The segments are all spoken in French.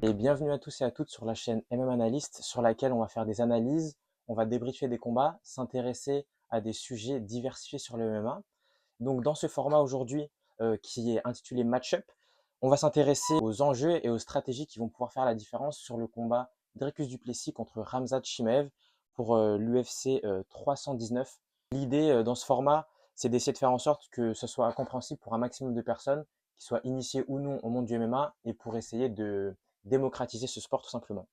Et bienvenue à tous et à toutes sur la chaîne MM Analyst sur laquelle on va faire des analyses, on va débriefer des combats, s'intéresser à des sujets diversifiés sur le MMA. Donc dans ce format aujourd'hui qui est intitulé Match-up, on va s'intéresser aux enjeux et aux stratégies qui vont pouvoir faire la différence sur le combat Dricus du Plessis contre Khamzat Chimaev pour l'UFC 319. L'idée dans ce format, c'est d'essayer de faire en sorte que ce soit compréhensible pour un maximum de personnes, qui soient initiées ou non au monde du MMA, et pour essayer de démocratiser ce sport tout simplement.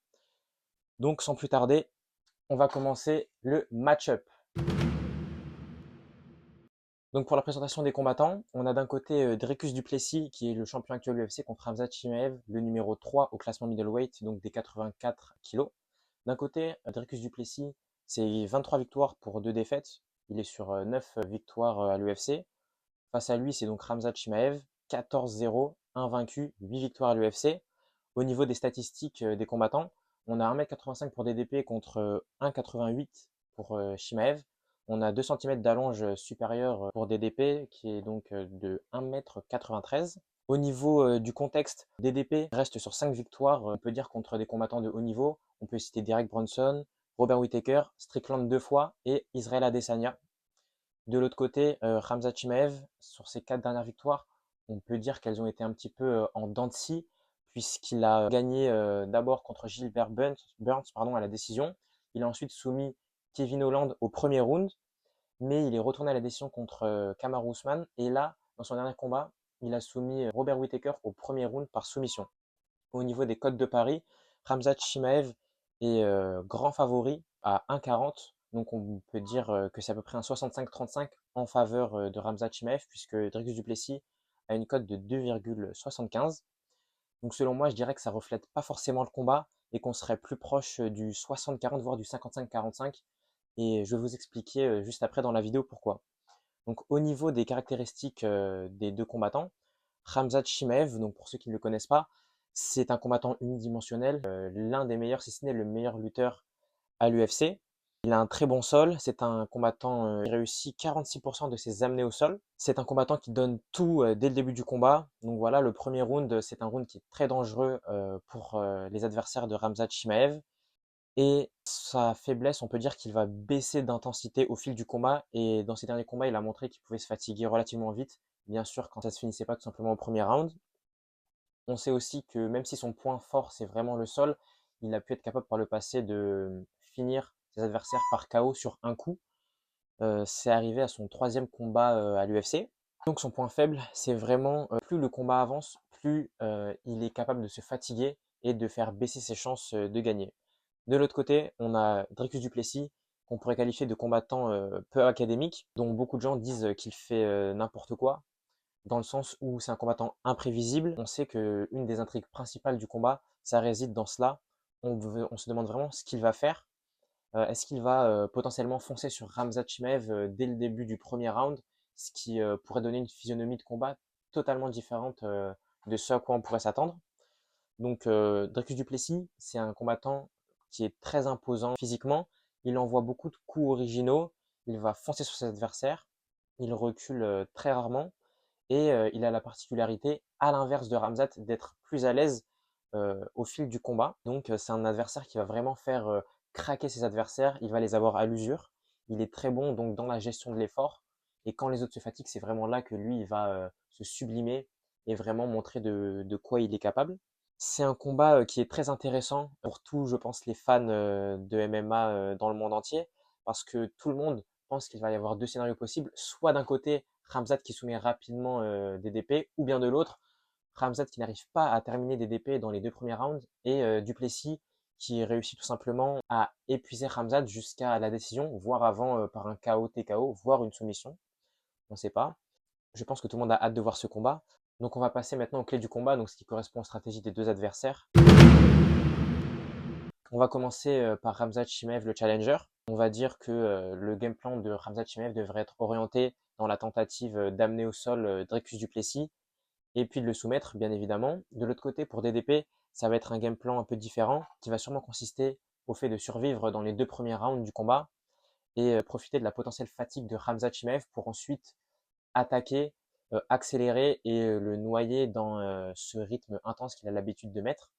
Donc sans plus tarder, on va commencer le match-up. Donc pour la présentation des combattants, on a d'un côté Dricus du Plessis qui est le champion actuel de l'UFC contre Khamzat Chimaev, le numéro 3 au classement middleweight, donc des 84 kg. D'un côté, Dricus du Plessis, c'est 23 victoires pour 2 défaites. Il est sur 9 victoires à l'UFC. Face à lui, c'est donc Khamzat Chimaev, 14-0, invaincu, 8 victoires à l'UFC. Au niveau des statistiques des combattants, on a 1m85 pour DDP contre 1m88 pour Chimaev. On a 2 cm d'allonge supérieure pour DDP qui est donc de 1m93. Au niveau du contexte, DDP reste sur 5 victoires, on peut dire, contre des combattants de haut niveau. On peut citer Derek Brunson, Robert Whittaker, Strickland 2 fois et Israel Adesanya. De l'autre côté, Khamzat Chimaev, sur ses 4 dernières victoires, on peut dire qu'elles ont été un petit peu en dents de scie, puisqu'il a gagné d'abord contre Gilbert Burns à la décision. Il a ensuite soumis Kevin Holland au premier round, mais il est retourné à la décision contre Kamaru Usman. Et là, dans son dernier combat, il a soumis Robert Whittaker au premier round par soumission. Au niveau des cotes de paris, Khamzat Chimaev est grand favori à 1,40. Donc on peut dire que c'est à peu près un 65-35 en faveur de Khamzat Chimaev, puisque Dricus du Plessis a une cote de 2,75. Donc selon moi, je dirais que ça reflète pas forcément le combat et qu'on serait plus proche du 60-40, voire du 55-45. Et je vais vous expliquer juste après dans la vidéo pourquoi. Donc au niveau des caractéristiques des deux combattants, Khamzat Chimaev, donc pour ceux qui ne le connaissent pas, c'est un combattant unidimensionnel, l'un des meilleurs, si ce n'est le meilleur lutteur à l'UFC. Il a un très bon sol, c'est un combattant qui réussit 46% de ses amenées au sol. C'est un combattant qui donne tout dès le début du combat. Donc voilà, le premier round, c'est un round qui est très dangereux pour les adversaires de Khamzat Chimaev. Et sa faiblesse, on peut dire qu'il va baisser d'intensité au fil du combat. Et dans ses derniers combats, il a montré qu'il pouvait se fatiguer relativement vite. Bien sûr, quand ça se finissait pas tout simplement au premier round. On sait aussi que même si son point fort, c'est vraiment le sol, il a pu être capable par le passé de finir ses adversaires par KO sur un coup. C'est arrivé à son 3e combat à l'UFC. Donc son point faible, c'est vraiment plus le combat avance, plus il est capable de se fatiguer et de faire baisser ses chances de gagner. De l'autre côté, on a Dricus du Plessis, qu'on pourrait qualifier de combattant peu académique, dont beaucoup de gens disent qu'il fait n'importe quoi, dans le sens où c'est un combattant imprévisible. On sait qu'une des intrigues principales du combat, ça réside dans cela. On se demande vraiment ce qu'il va faire. Est-ce qu'il va potentiellement foncer sur Khamzat Chimaev dès le début du premier round, ce qui pourrait donner une physionomie de combat totalement différente de ce à quoi on pourrait s'attendre. Donc Dricus du Plessis, c'est un combattant qui est très imposant physiquement. Il envoie beaucoup de coups originaux. Il va foncer sur ses adversaires. Il recule très rarement. Et il a la particularité, à l'inverse de Khamzat, d'être plus à l'aise au fil du combat. Donc c'est un adversaire qui va vraiment faire craquer ses adversaires. Il va les avoir à l'usure. Il est très bon donc dans la gestion de l'effort. Et quand les autres se fatiguent, c'est vraiment là que lui, il va se sublimer et vraiment montrer de quoi il est capable. C'est un combat qui est très intéressant pour tous, je pense, les fans de MMA dans le monde entier, parce que tout le monde pense qu'il va y avoir deux scénarios possibles, soit d'un côté Khamzat qui soumet rapidement des DP, ou bien de l'autre Khamzat qui n'arrive pas à terminer des DP dans les 2 premiers rounds, et Du Plessis qui réussit tout simplement à épuiser Khamzat jusqu'à la décision, voire avant par un KO TKO, voire une soumission. On ne sait pas. Je pense que tout le monde a hâte de voir ce combat. Donc on va passer maintenant aux clés du combat, donc ce qui correspond aux stratégies des deux adversaires. On va commencer par Khamzat Chimaev, le challenger. On va dire que le game plan de Khamzat Chimaev devrait être orienté dans la tentative d'amener au sol Dricus du Plessis et puis de le soumettre, bien évidemment. De l'autre côté, pour DDP, ça va être un game plan un peu différent qui va sûrement consister au fait de survivre dans les 2 premiers rounds du combat et profiter de la potentielle fatigue de Khamzat Chimaev pour ensuite attaquer, accélérer et le noyer dans ce rythme intense qu'il a l'habitude de mettre.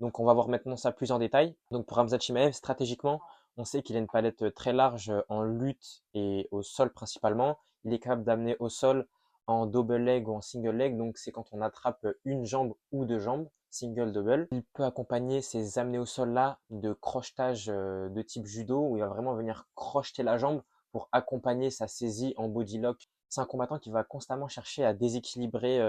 Donc on va voir maintenant ça plus en détail. Donc pour Khamzat Chimaev, stratégiquement, on sait qu'il a une palette très large en lutte et au sol principalement. Il est capable d'amener au sol en double leg ou en single leg, donc c'est quand on attrape une jambe ou deux jambes, single, double. Il peut accompagner ces amenés au sol là de crochetage de type judo, où il va vraiment venir crocheter la jambe pour accompagner sa saisie en body lock. C'est un combattant qui va constamment chercher à déséquilibrer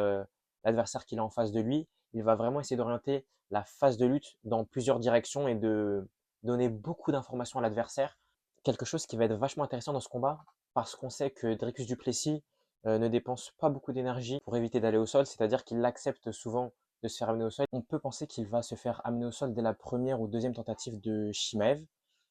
l'adversaire qu'il a en face de lui. Il va vraiment essayer d'orienter la phase de lutte dans plusieurs directions et de donner beaucoup d'informations à l'adversaire. Quelque chose qui va être vachement intéressant dans ce combat, parce qu'on sait que Dricus du Plessis ne dépense pas beaucoup d'énergie pour éviter d'aller au sol, c'est-à-dire qu'il accepte souvent de se faire amener au sol. On peut penser qu'il va se faire amener au sol dès la première ou deuxième tentative de Chimaev.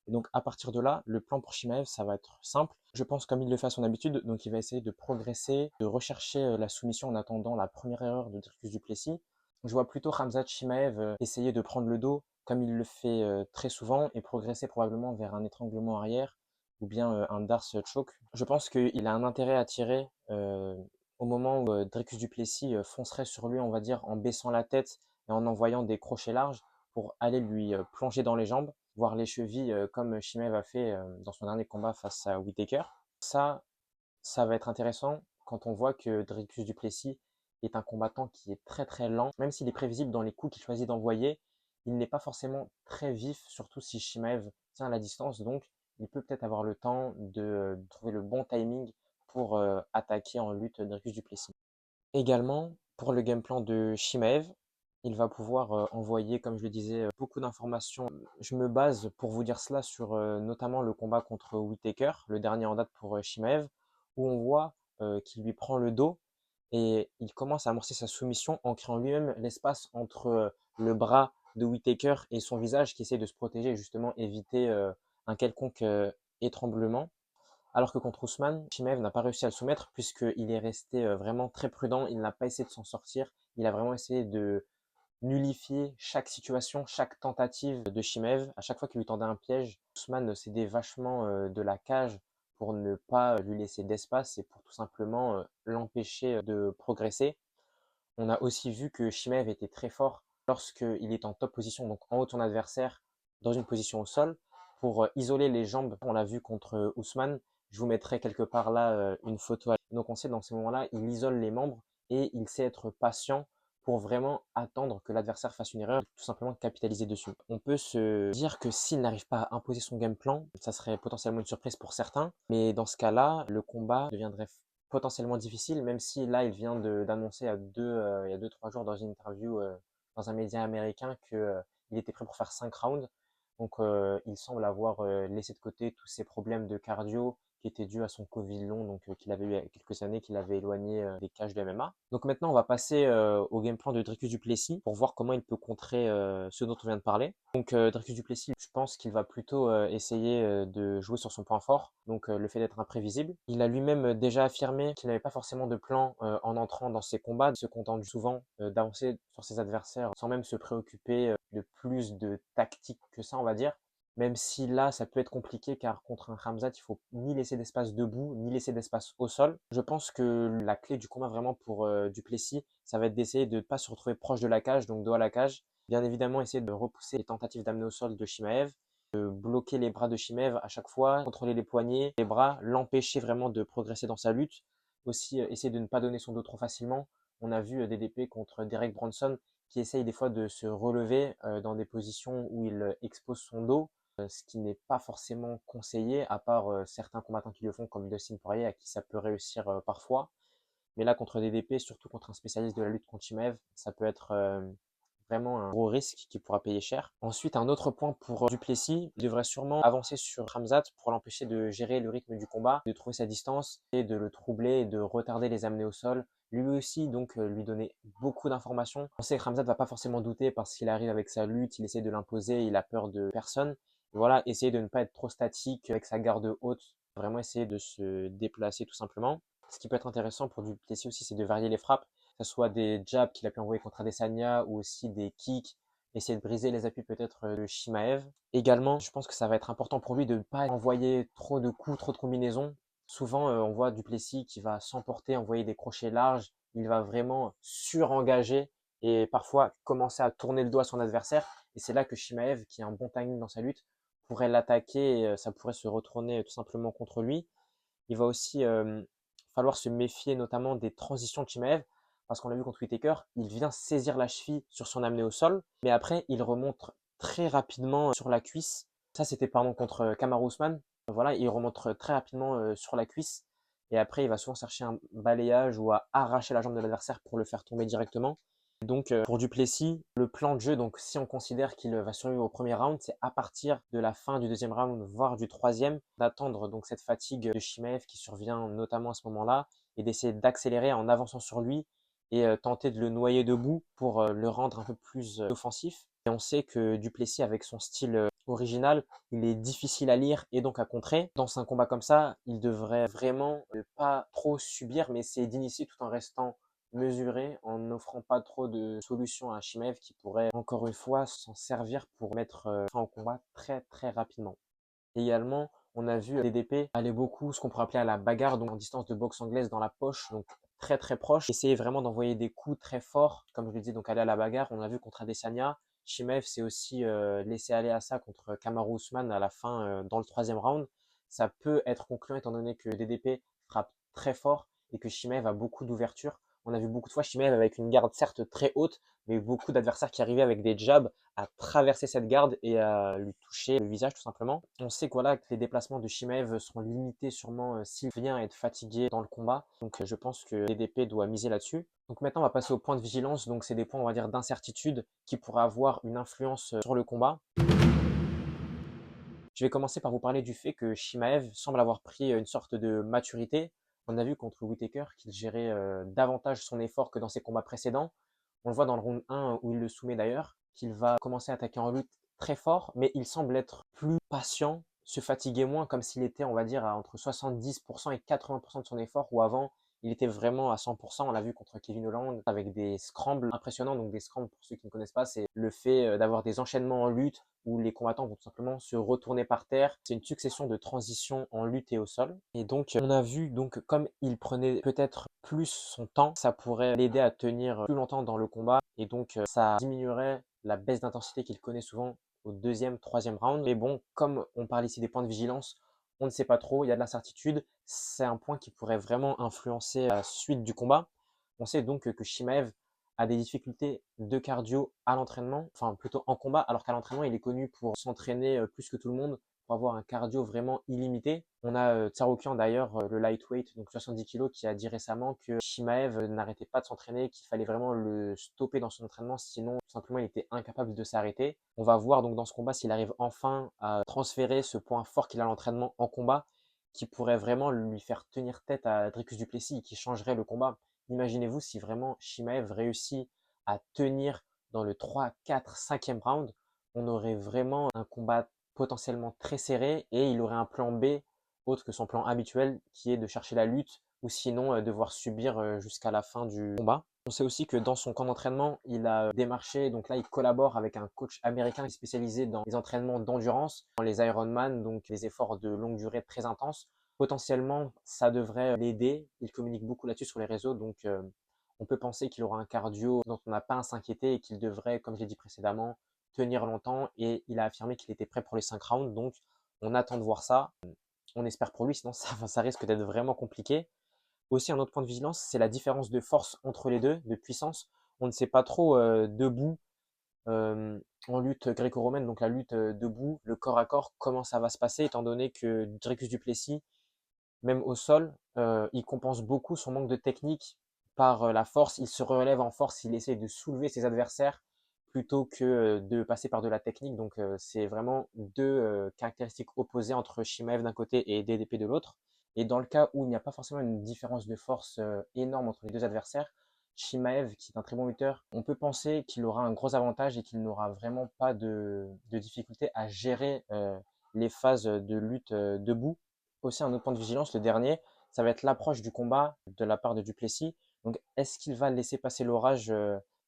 Et donc à partir de là, le plan pour Chimaev, ça va être simple. Je pense comme il le fait à son habitude, donc il va essayer de progresser, de rechercher la soumission en attendant la première erreur de Dricus du Plessis. Je vois plutôt Khamzat Chimaev essayer de prendre le dos comme il le fait très souvent et progresser probablement vers un étranglement arrière ou bien un Darce choke. Je pense qu'il a un intérêt à tirer au moment où Dricus du Plessis foncerait sur lui, on va dire, en baissant la tête et en envoyant des crochets larges pour aller lui plonger dans les jambes, voire les chevilles comme Chimaev a fait dans son dernier combat face à Whittaker. Ça va être intéressant quand on voit que Dricus du Plessis est un combattant qui est très très lent. Même s'il est prévisible dans les coups qu'il choisit d'envoyer, il n'est pas forcément très vif, surtout si Chimaev tient la distance. Donc, il peut peut-être avoir le temps de trouver le bon timing pour attaquer en lutte Dricus du Plessis. Également, pour le game plan de Chimaev, il va pouvoir envoyer, comme je le disais, beaucoup d'informations. Je me base pour vous dire cela sur notamment le combat contre Whittaker, le dernier en date pour Chimaev, où on voit qu'il lui prend le dos et il commence à amorcer sa soumission en créant lui-même l'espace entre le bras de Whittaker et son visage qui essaie de se protéger et justement éviter un quelconque étranglement. Alors que contre Ousmane, Chimaev n'a pas réussi à le soumettre puisqu'il est resté vraiment très prudent, il n'a pas essayé de s'en sortir, il a vraiment essayé de nullifier chaque situation, chaque tentative de Chimaev. À chaque fois qu'il lui tendait un piège, Ousmane cédait vachement de la cage pour ne pas lui laisser d'espace et pour tout simplement l'empêcher de progresser. On a aussi vu que Chimaev était très fort lorsqu'il est en top position, donc en haut de son adversaire, dans une position au sol, pour isoler les jambes. On l'a vu contre Ousmane. Je vous mettrai quelque part là une photo. Donc on sait dans ces moments-là, il isole les membres et il sait être patient pour vraiment attendre que l'adversaire fasse une erreur et tout simplement capitaliser dessus. On peut se dire que s'il n'arrive pas à imposer son game plan, ça serait potentiellement une surprise pour certains, mais dans ce cas-là, le combat deviendrait potentiellement difficile, même si là, il vient d'annoncer il y a 2-3 jours dans une interview dans un média américain que il était prêt pour faire 5 rounds. Donc, il semble avoir laissé de côté tous ses problèmes de cardio qui étaient dus à son Covid long, donc qu'il avait eu il y a quelques années, qu'il avait éloigné des cages de MMA. Donc maintenant, on va passer au game plan de Dricus du Plessis pour voir comment il peut contrer ce dont on vient de parler. Donc Dricus du Plessis, je pense qu'il va plutôt essayer de jouer sur son point fort, donc le fait d'être imprévisible. Il a lui-même déjà affirmé qu'il n'avait pas forcément de plan en entrant dans ses combats, se contentant souvent d'avancer sur ses adversaires sans même se préoccuper de plus de tactique que ça, on va dire. Même si là, ça peut être compliqué car contre un Khamzat, il faut ni laisser d'espace debout, ni laisser d'espace au sol. Je pense que la clé du combat vraiment pour Duplessis, ça va être d'essayer de ne pas se retrouver proche de la cage, donc dos à la cage. Bien évidemment, essayer de repousser les tentatives d'amener au sol de Chimaev, de bloquer les bras de Chimaev à chaque fois, contrôler les poignets, les bras, l'empêcher vraiment de progresser dans sa lutte. Aussi, essayer de ne pas donner son dos trop facilement. On a vu DDP contre Derek Bronson qui essaye des fois de se relever dans des positions où il expose son dos, ce qui n'est pas forcément conseillé, à part certains combattants qui le font, comme Dustin Poirier, à qui ça peut réussir parfois. Mais là, contre DDP, surtout contre un spécialiste de la lutte contre Chimaev, ça peut être vraiment un gros risque qui pourra payer cher. Ensuite, un autre point pour Duplessis, il devrait sûrement avancer sur Khamzat pour l'empêcher de gérer le rythme du combat, de trouver sa distance et de le troubler et de retarder les amener au sol. Lui aussi, donc, lui donner beaucoup d'informations. On sait que Khamzat va pas forcément douter parce qu'il arrive avec sa lutte, il essaie de l'imposer, il a peur de personne. Et voilà, essayer de ne pas être trop statique avec sa garde haute, vraiment essayer de se déplacer tout simplement. Ce qui peut être intéressant pour Duplessis aussi, c'est de varier les frappes, que ce soit des jabs qu'il a pu envoyer contre Adesanya ou aussi des kicks, essayer de briser les appuis peut-être de Shimaev. Également, je pense que ça va être important pour lui de ne pas envoyer trop de coups, trop de combinaisons. Souvent, on voit Duplessis qui va s'emporter, envoyer des crochets larges, il va vraiment surengager et parfois commencer à tourner le dos à son adversaire. Et c'est là que Chimaev, qui a un bon timing dans sa lutte, pourrait l'attaquer et ça pourrait se retourner tout simplement contre lui. Il va aussi falloir se méfier notamment des transitions de Chimaev, parce qu'on l'a vu contre Whittaker, il vient saisir la cheville sur son amené au sol, mais après il remonte très rapidement sur la cuisse. Ça c'était pardon contre Kamaru Usman. Voilà, il remonte très rapidement sur la cuisse, et après il va souvent chercher un balayage ou à arracher la jambe de l'adversaire pour le faire tomber directement. Donc pour Du Plessis, le plan de jeu, donc si on considère qu'il va survivre au premier round, c'est à partir de la fin du deuxième round, voire du troisième, d'attendre donc cette fatigue de Chimaev qui survient notamment à ce moment-là, et d'essayer d'accélérer en avançant sur lui et tenter de le noyer debout pour le rendre un peu plus offensif. Et on sait que Du Plessis, avec son style original, il est difficile à lire et donc à contrer. Dans un combat comme ça, il devrait vraiment ne pas trop subir, mais essayer d'initier tout en restant mesuré, en n'offrant pas trop de solutions à Chimaev qui pourrait encore une fois s'en servir pour mettre fin au combat très très rapidement. Également, on a vu DDP aller beaucoup ce qu'on pourrait appeler à la bagarre, donc en distance de boxe anglaise dans la poche, donc très très proche, essayer vraiment d'envoyer des coups très forts, comme je l'ai dit, donc aller à la bagarre. On a vu contre Adesanya, Chimaev s'est aussi laissé aller à ça contre Kamaru Usman à la fin dans le troisième round. Ça peut être concluant étant donné que DDP frappe très fort et que Chimaev a beaucoup d'ouverture. On a vu beaucoup de fois Chimaev avec une garde certes très haute, mais beaucoup d'adversaires qui arrivaient avec des jabs à traverser cette garde et à lui toucher le visage tout simplement. On sait que, voilà, que les déplacements de Chimaev seront limités sûrement s'il vient être fatigué dans le combat. Donc je pense que DDP doit miser là-dessus. Donc maintenant on va passer aux points de vigilance. Donc c'est des points on va dire d'incertitude qui pourraient avoir une influence sur le combat. Je vais commencer par vous parler du fait que Chimaev semble avoir pris une sorte de maturité. On a vu contre Whittaker qu'il gérait davantage son effort que dans ses combats précédents. On le voit dans le round 1 où il le soumet d'ailleurs, qu'il va commencer à attaquer en lutte très fort, mais il semble être plus patient, se fatiguer moins, comme s'il était, on va dire, à entre 70% et 80% de son effort, où avant, il était vraiment à 100%. On l'a vu contre Kevin Holland avec des scrambles impressionnants. Donc des scrambles, pour ceux qui ne connaissent pas, c'est le fait d'avoir des enchaînements en lutte où les combattants vont tout simplement se retourner par terre. C'est une succession de transitions en lutte et au sol. Et donc, on a vu, donc, comme il prenait peut-être plus son temps, ça pourrait l'aider à tenir plus longtemps dans le combat. Et donc, ça diminuerait la baisse d'intensité qu'il connaît souvent au deuxième, troisième round. Mais bon, comme on parle ici des points de vigilance, on ne sait pas trop, il y a de l'incertitude. C'est un point qui pourrait vraiment influencer la suite du combat. On sait donc que Chimaev a des difficultés de cardio à l'entraînement, enfin plutôt en combat, alors qu'à l'entraînement, il est connu pour s'entraîner plus que tout le monde, pour avoir un cardio vraiment illimité. On a Tsarukyan d'ailleurs, le lightweight, donc 70 kg, qui a dit récemment que Chimaev n'arrêtait pas de s'entraîner, qu'il fallait vraiment le stopper dans son entraînement, sinon tout simplement il était incapable de s'arrêter. On va voir donc dans ce combat s'il arrive enfin à transférer ce point fort qu'il a à l'entraînement en combat, qui pourrait vraiment lui faire tenir tête à Dricus du Plessis et qui changerait le combat. Imaginez-vous si vraiment Chimaev réussit à tenir dans le 3, 4, 5e round, on aurait vraiment un combat potentiellement très serré et il aurait un plan B autre que son plan habituel qui est de chercher la lutte ou sinon devoir subir jusqu'à la fin du combat. On sait aussi que dans son camp d'entraînement, il a démarché, donc là il collabore avec un coach américain spécialisé dans les entraînements d'endurance, dans les Ironman, donc les efforts de longue durée très intenses. Potentiellement, ça devrait l'aider. Il communique beaucoup là-dessus sur les réseaux, donc on peut penser qu'il aura un cardio dont on n'a pas à s'inquiéter et qu'il devrait, comme je l'ai dit précédemment, tenir longtemps. Et il a affirmé qu'il était prêt pour les 5 rounds, donc on attend de voir ça. On espère pour lui, sinon ça risque d'être vraiment compliqué. Aussi, un autre point de vigilance, c'est la différence de force entre les deux, de puissance. On ne sait pas trop debout en lutte gréco-romaine, donc la lutte debout, le corps à corps, comment ça va se passer, étant donné que Dricus du Plessis, même au sol, il compense beaucoup son manque de technique par la force. Il se relève en force, il essaie de soulever ses adversaires plutôt que de passer par de la technique. Donc c'est vraiment deux caractéristiques opposées entre Chimaev d'un côté et DDP de l'autre. Et dans le cas où il n'y a pas forcément une différence de force énorme entre les deux adversaires, Chimaev, qui est un très bon lutteur, on peut penser qu'il aura un gros avantage et qu'il n'aura vraiment pas de difficulté à gérer les phases de lutte debout. Aussi, un autre point de vigilance, le dernier, ça va être l'approche du combat de la part de Du Plessis. Donc, est-ce qu'il va laisser passer l'orage,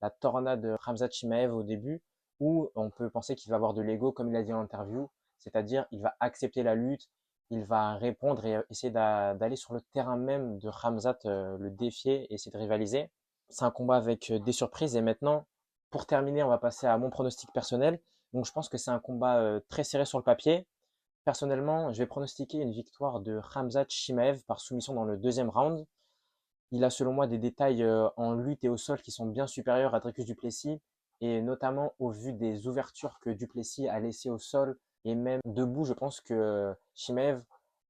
la tornade de Khamzat Chimaev au début, ou on peut penser qu'il va avoir de l'ego, comme il a dit en interview, c'est-à-dire il va accepter la lutte, il va répondre et essayer d'aller sur le terrain même de Khamzat, le défier et essayer de rivaliser. C'est un combat avec des surprises. Et maintenant, pour terminer, on va passer à mon pronostic personnel. Donc je pense que c'est un combat très serré sur le papier. Personnellement, je vais pronostiquer une victoire de Khamzat Chimaev par soumission dans le deuxième round. Il a selon moi des détails en lutte et au sol qui sont bien supérieurs à Dricus du Plessis, et notamment au vu des ouvertures que du Plessis a laissées au sol et même debout. Je pense que Chimaev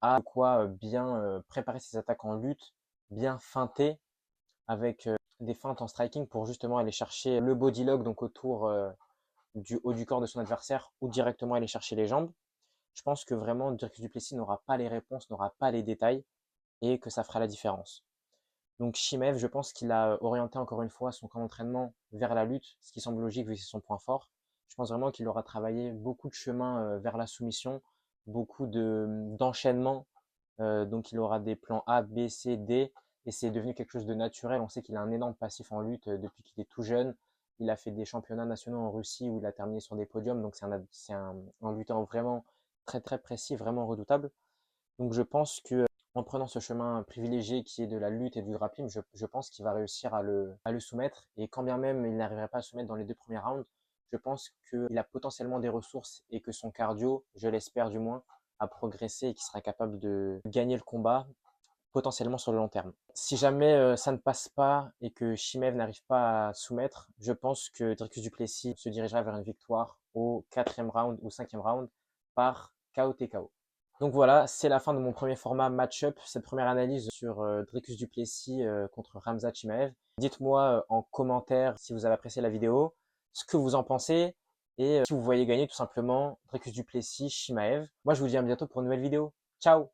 a de quoi bien préparer ses attaques en lutte, bien feinter avec des feintes en striking pour justement aller chercher le body lock, donc autour du haut du corps de son adversaire, ou directement aller chercher les jambes. Je pense que vraiment Dricus du Plessis n'aura pas les réponses, n'aura pas les détails, et que ça fera la différence. Donc Chimev, je pense qu'il a orienté encore une fois son camp d'entraînement vers la lutte, ce qui semble logique vu que c'est son point fort. Je pense vraiment qu'il aura travaillé beaucoup de chemin vers la soumission, beaucoup d'enchaînement. Donc il aura des plans A, B, C, D, et c'est devenu quelque chose de naturel. On sait qu'il a un énorme passif en lutte depuis qu'il est tout jeune. Il a fait des championnats nationaux en Russie où il a terminé sur des podiums. Donc c'est un lutteur vraiment très très précis, vraiment redoutable. Donc je pense que en prenant ce chemin privilégié qui est de la lutte et du grappling, je pense qu'il va réussir à le soumettre. Et quand bien même il n'arriverait pas à le soumettre dans les 2 premiers rounds, je pense qu'il a potentiellement des ressources et que son cardio, je l'espère du moins, a progressé et qu'il sera capable de gagner le combat potentiellement sur le long terme. Si jamais ça ne passe pas et que Chimev n'arrive pas à soumettre, je pense que Dricus du Plessis se dirigera vers une victoire au 4e round ou 5e round par KO TKO. Donc voilà, c'est la fin de mon premier format match-up, cette première analyse sur Dricus du Plessis contre Khamzat Chimaev. Dites-moi en commentaire si vous avez apprécié la vidéo, ce que vous en pensez et si vous voyez gagner tout simplement Dricus du Plessis Chimaev. Moi je vous dis à bientôt pour une nouvelle vidéo. Ciao!